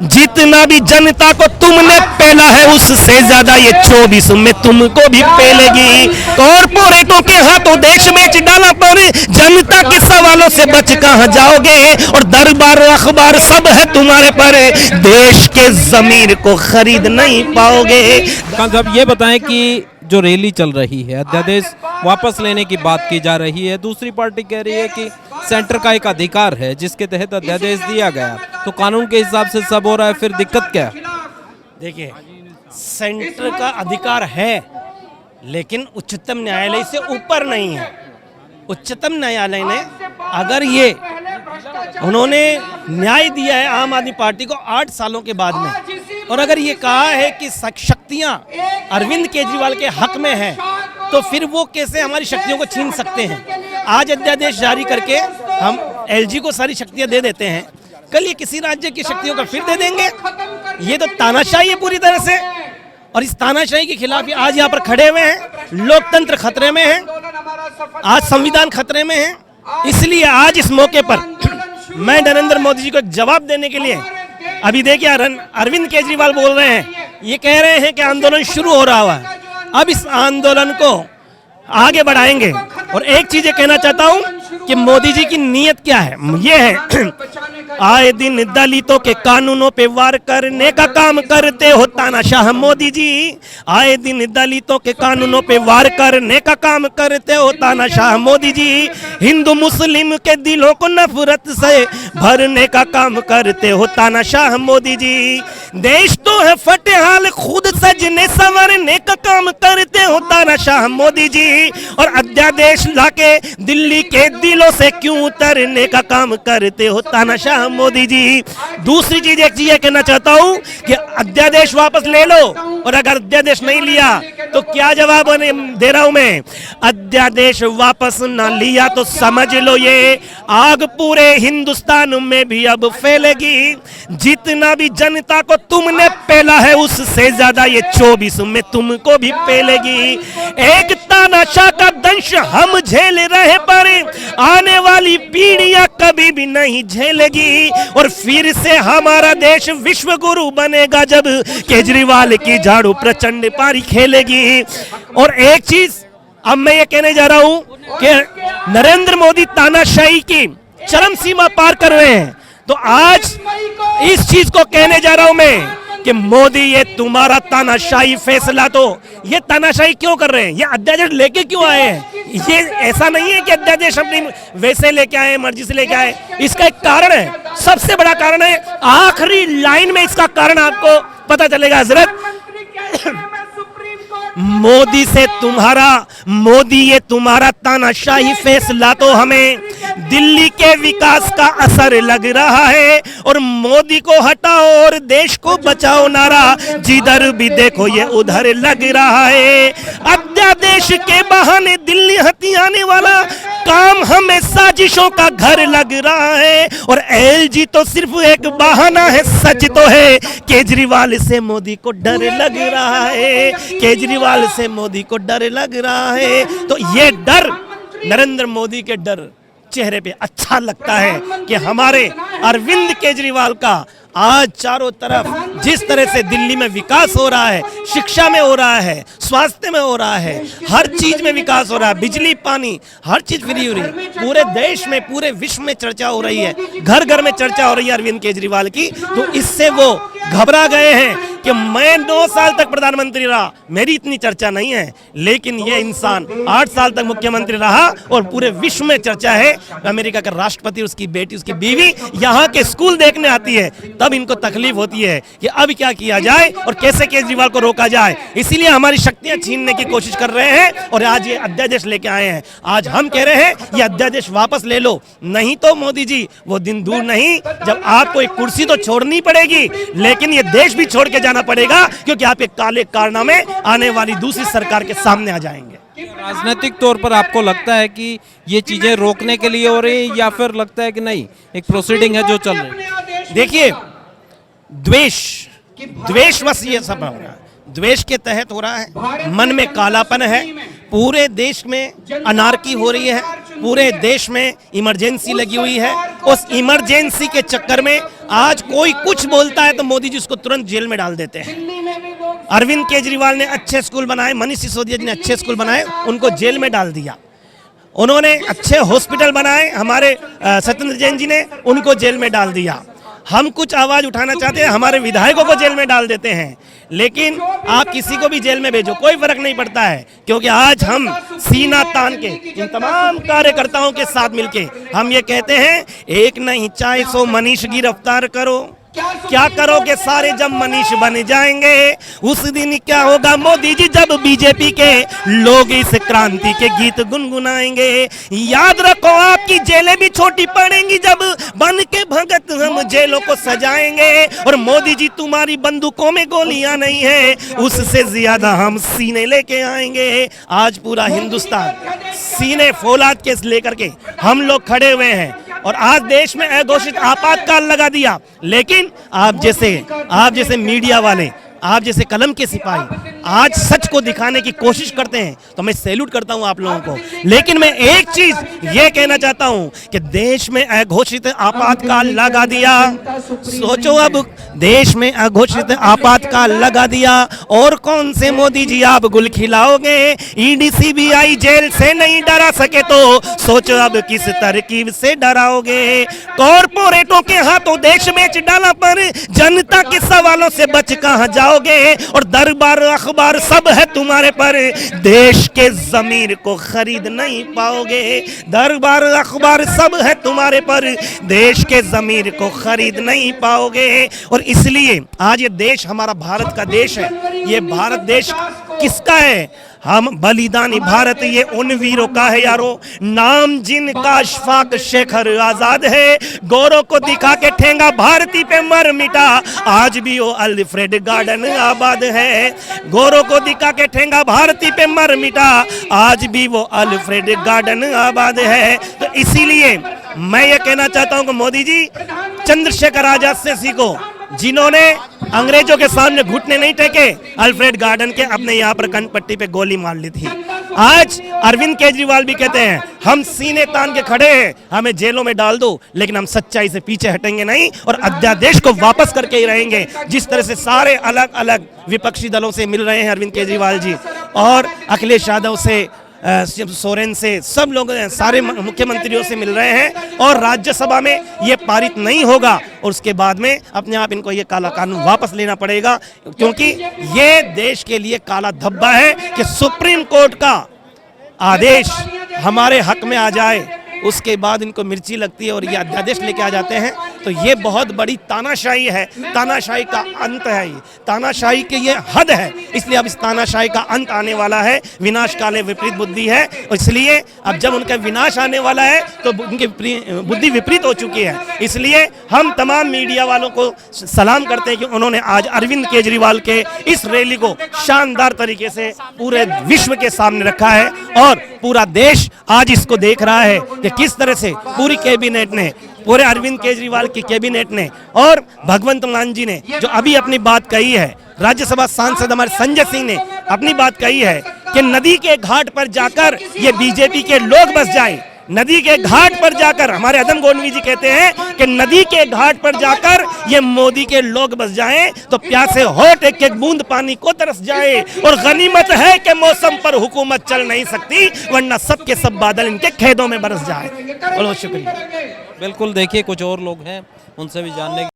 जितना भी जनता को तुमने पेला है उससे ज्यादा ये 24 में तुमको भी पेलेगी। कॉर्पोरेटों के हाथों देश बेच डाला पर जनता के सवालों से बच कहां जाओगे, और दरबार अखबार सब है तुम्हारे पर, देश के जमीर को खरीद नहीं पाओगे। साहब ये बताएं कि जो रैली चल रही है, अध्यादेश वापस लेने की बात की जा रही है, दूसरी पार्टी कह रही है कि सेंटर का एक अधिकार है जिसके तहत अध्यादेश दिया गया, तो कानून के हिसाब से सब हो रहा है, फिर दिक्कत क्या है? देखिए, सेंटर का अधिकार है लेकिन उच्चतम न्यायालय से ऊपर नहीं है। उच्चतम न्यायालय ने अगर ये उन्होंने न्याय दिया है आम आदमी पार्टी को 8 सालों के बाद में, और अगर ये कहा है कि शक्तियां अरविंद केजरीवाल के हक में है, तो फिर वो कैसे हमारी शक्तियों को छीन सकते हैं? आज अध्यादेश जारी करके हम एलजी को सारी शक्तियां दे देते हैं, कल ये किसी राज्य की शक्तियों का फिर दे देंगे। ये तो तानाशाही है पूरी तरह से, और इस तानाशाही के खिलाफ आज यहाँ पर खड़े हुए हैं। लोकतंत्र खतरे में है, आज संविधान खतरे में है, इसलिए आज इस मौके पर मैं नरेंद्र मोदी जी को एक जवाब देने के लिए, अभी देखिए अरविंद केजरीवाल बोल रहे हैं, ये कह रहे हैं कि आंदोलन शुरू हो रहा हुआ है, अब इस आंदोलन को आगे बढ़ाएंगे। और एक चीज कहना चाहता हूं कि मोदी जी की नीयत क्या है, ये है आए दिन दलितों के कानूनों पे वार करने का काम करते हो तानाशाह मोदी जी, आए दिन दलितों के कानूनों पे वार करने का काम करते हो तानाशाह मोदी जी, हिंदू मुस्लिम के दिलों को नफरत से भरने का काम करते हो तानाशाह मोदी जी, देश तो है फटेहाल खुद सजने संवरने का काम करते हो तानाशाह मोदी जी, और अध्यादेश लाके दिल्ली के दिलों से क्यों उतरने का काम करते हो तानाशाह मोदी जी। दूसरी चीज एक चीज कहना चाहता हूं कि अध्यादेश वापस ले लो, और अगर अध्यादेश नहीं लिया तो क्या जवाब दे रहा हूं मैं, अध्यादेश वापस ना लिया तो समझ लो ये आग पूरे हिंदुस्तान में भी अब फैलेगी। जितना भी जनता को तुमने पेला है उससे ज्यादा ये 24 में तुमको भी पेलेगी। एक तानाशाह का दंश हम झेल रहे पर आने वाली पीढ़ियां कभी भी नहीं झेलेगी, और फिर से हमारा देश विश्व गुरु बनेगा जब केजरीवाल की झाड़ू प्रचंड पारी खेलेगी। और एक चीज अब मैं ये कहने जा रहा हूं कि नरेंद्र मोदी तानाशाही की चरम सीमा पार कर रहे हैं, तो आज इस चीज को कहने जा रहा हूं मैं कि मोदी ये तुम्हारा तानाशाही फैसला, तो ये तानाशाही क्यों कर रहे हैं, ये अध्यादेश लेके क्यों आए हैं? ये ऐसा नहीं है कि अध्यादेश अपनी वैसे लेके आए, मर्जी से लेके आए, इसका एक कारण है, सबसे बड़ा कारण है, आखिरी लाइन में इसका कारण आपको पता चलेगा। हजरत मोदी ये तुम्हारा तानाशाही फैसला तो हमें दिल्ली के विकास का असर लग रहा है, और मोदी को हटाओ और देश को बचाओ नारा जिधर भी देखो ये उधर लग रहा है। अध्यादेश के बहाने दिल्ली हथियाने वाला काम हमें साजिशों का घर लग रहा है, और एलजी तो सिर्फ एक बहाना है, सच तो है केजरीवाल से मोदी को डर लग रहा है, केजरीवाल से मोदी को डर लग रहा है। तो ये डर, नरेंद्र मोदी के डर चेहरे पे अच्छा लगता है कि हमारे अरविंद केजरीवाल का आज चारों तरफ जिस तरह से दिल्ली में विकास हो रहा है, शिक्षा में हो रहा है, स्वास्थ्य में हो रहा है, हर चीज में विकास हो रहा है, बिजली पानी हर चीज फ्री हो रही है, पूरे देश में पूरे विश्व में चर्चा हो रही है, घर घर में चर्चा हो रही है अरविंद केजरीवाल की। तो इससे वो घबरा गए हैं कि मैं 9 साल तक प्रधानमंत्री रहा, मेरी इतनी चर्चा नहीं है, लेकिन ये इंसान 8 साल तक मुख्यमंत्री रहा और पूरे विश्व में चर्चा है। अमेरिका का राष्ट्रपति, उसकी बेटी, उसकी बीवी यहाँ के स्कूल देखने आती है, तब इनको तकलीफ होती है कि अब क्या किया जाए और कैसे केजरीवाल को रोका जाए। इसीलिए हमारी शक्तियां छीनने की कोशिश कर रहे हैं, और आज ये अध्यादेश लेके आए हैं। आज हम कह रहे हैं ये अध्यादेश वापस ले लो, नहीं तो मोदी जी वो दिन दूर नहीं जब आपको एक कुर्सी तो छोड़नी पड़ेगी, लेकिन ये देश भी छोड़ के जाना पड़ेगा, क्योंकि आप एक काले कारनामे आने वाली दूसरी सरकार के सामने आ जाएंगे। राजनीतिक तौर पर आपको लगता है कि ये चीजें रोकने के लिए हो रही है, या फिर लगता है कि नहीं एक प्रोसीडिंग है जो चल रही है? देखिए, द्वेष बस ये सब हो रहा है, द्वेष के तहत हो रहा है, मन में कालापन है, पूरे देश में अनारकी हो रही है, पूरे देश में इमरजेंसी लगी हुई है, उस इमरजेंसी के चक्कर में आज कोई कुछ बोलता है तो मोदी जी उसको तुरंत जेल में डाल देते हैं। अरविंद केजरीवाल ने अच्छे स्कूल बनाए, मनीष सिसोदिया जी ने अच्छे स्कूल बनाए, उनको जेल में डाल दिया। उन्होंने अच्छे हॉस्पिटल बनाए, हमारे सत्येंद्र जैन जी ने, उनको जेल में डाल दिया। हम कुछ आवाज उठाना चाहते हैं, हमारे विधायकों को जेल में डाल देते हैं। लेकिन आप किसी को भी जेल में भेजो, कोई फर्क नहीं पड़ता है, क्योंकि आज हम सीना तान के इन तमाम कार्यकर्ताओं के साथ मिलके हम ये कहते हैं, एक नहीं चाहे 100 मनीष गिरफ्तार करो, क्या करोगे सारे जब मनीष बन जाएंगे। उस दिन क्या होगा मोदी जी जब बीजेपी के लोग इस क्रांति के गीत गुनगुनाएंगे। याद रखो आपकी जेलें भी छोटी पड़ेंगी जब बन के भगत हम जेलों को सजाएंगे। और मोदी जी तुम्हारी बंदूकों में गोलियां नहीं है, उससे ज्यादा हम सीने लेके आएंगे। आज पूरा हिंदुस्तान सीने फौलाद के लेकर के हम लोग खड़े हुए हैं और आज देश में अघोषित आपातकाल लगा दिया। लेकिन आप जैसे मीडिया वाले, आप जैसे कलम के सिपाही आज सच को दिखाने की कोशिश करते हैं, तो मैं सैल्यूट करता हूं आप लोगों को। लेकिन मैं एक चीज ये कहना चाहता हूं कि देश में अघोषित आपातकाल लगा दिया। सोचो, अब देश में अघोषित आपातकाल लगा दिया और कौन से मोदी जी आप गुल खिलाओगे। ईडी सीबीआई जेल से नहीं डरा सके तो सोचो अब किस तरकीब से डराओगे। कॉरपोरेटों के हाथों देश बेच डाला पर जनता के सवालों से बच कहां जाओगे। और दरबार अखबार सब है तुम्हारे पर, देश के जमीर को खरीद नहीं पाओगे। दरबार अखबार सब है तुम्हारे पर, देश के जमीर को खरीद नहीं पाओगे। और इसलिए आज ये देश हमारा भारत का देश है। ये भारत देश किसका है? हम बलिदानी भारत ये उन वीरों का है यारो, नाम जिनका अशफाक शेखर आजाद है। गौरव को दिखा के ठेंगा भारती पे मर मिटा, आज भी वो अल्फ्रेड गार्डन आबाद है। गौरव को दिखा के ठेंगा भारती पे मर मिटा, आज भी वो अल्फ्रेड गार्डन आबाद है। तो इसीलिए मैं ये कहना चाहता हूं कि मोदी जी चंद्रशेखर आजाद से सीखो, जिन्होंने अंग्रेजों के सामने घुटने नहीं टेके, अल्फ्रेड गार्डन के अपने यहाँ पर कंठपट्टी पे गोली मार ली थी। आज अरविंद केजरीवाल भी कहते हैं हम सीने तान के खड़े हैं, हमें जेलों में डाल दो लेकिन हम सच्चाई से पीछे हटेंगे नहीं और अध्यादेश को वापस करके ही रहेंगे। जिस तरह से सारे अलग अलग विपक्षी दलों से मिल रहे हैं अरविंद केजरीवाल जी, और अखिलेश यादव से, सोरेन से, सब लोग सारे मुख्यमंत्रियों से मिल रहे हैं और राज्यसभा में ये पारित नहीं होगा। और उसके बाद में अपने आप इनको ये काला कानून वापस लेना पड़ेगा, क्योंकि ये देश के लिए काला धब्बा है कि सुप्रीम कोर्ट का आदेश हमारे हक में आ जाए, उसके बाद इनको मिर्ची लगती है और ये अध्यादेश लेके आ जाते हैं। तो ये बहुत बड़ी तानाशाही है, तानाशाही का अंत है, ये तानाशाही के ये हद है। इसलिए अब इस तानाशाही का अंत आने वाला है। विनाश काले विपरीत बुद्धि है, और इसलिए अब जब उनका विनाश आने वाला है तो उनकी बुद्धि विपरीत हो चुकी है। इसलिए हम तमाम मीडिया वालों को सलाम करते हैं कि उन्होंने आज अरविंद केजरीवाल के इस रैली को शानदार तरीके से पूरे विश्व के सामने रखा है और पूरा देश आज इसको देख रहा है कि किस तरह से पूरी कैबिनेट ने, पूरे अरविंद केजरीवाल की कैबिनेट ने और भगवंत मान जी ने जो अभी अपनी बात कही है, राज्यसभा सांसद हमारे संजय सिंह ने अपनी बात कही है कि नदी के घाट पर जाकर ये बीजेपी के लोग बस जाएं। नदी के घाट पर जाकर हमारे अदम गोडवी जी कहते हैं कि नदी के घाट पर जाकर ये मोदी के लोग बस जाएं तो प्यासे होठ एक एक बूंद पानी को तरस जाए। और गनीमत है कि मौसम पर हुकूमत चल नहीं सकती, वरना सब के सब बादल इनके खेतों में बरस जाए। बहुत शुक्रिया। बिल्कुल, देखिए कुछ और लोग हैं, उनसे भी जानने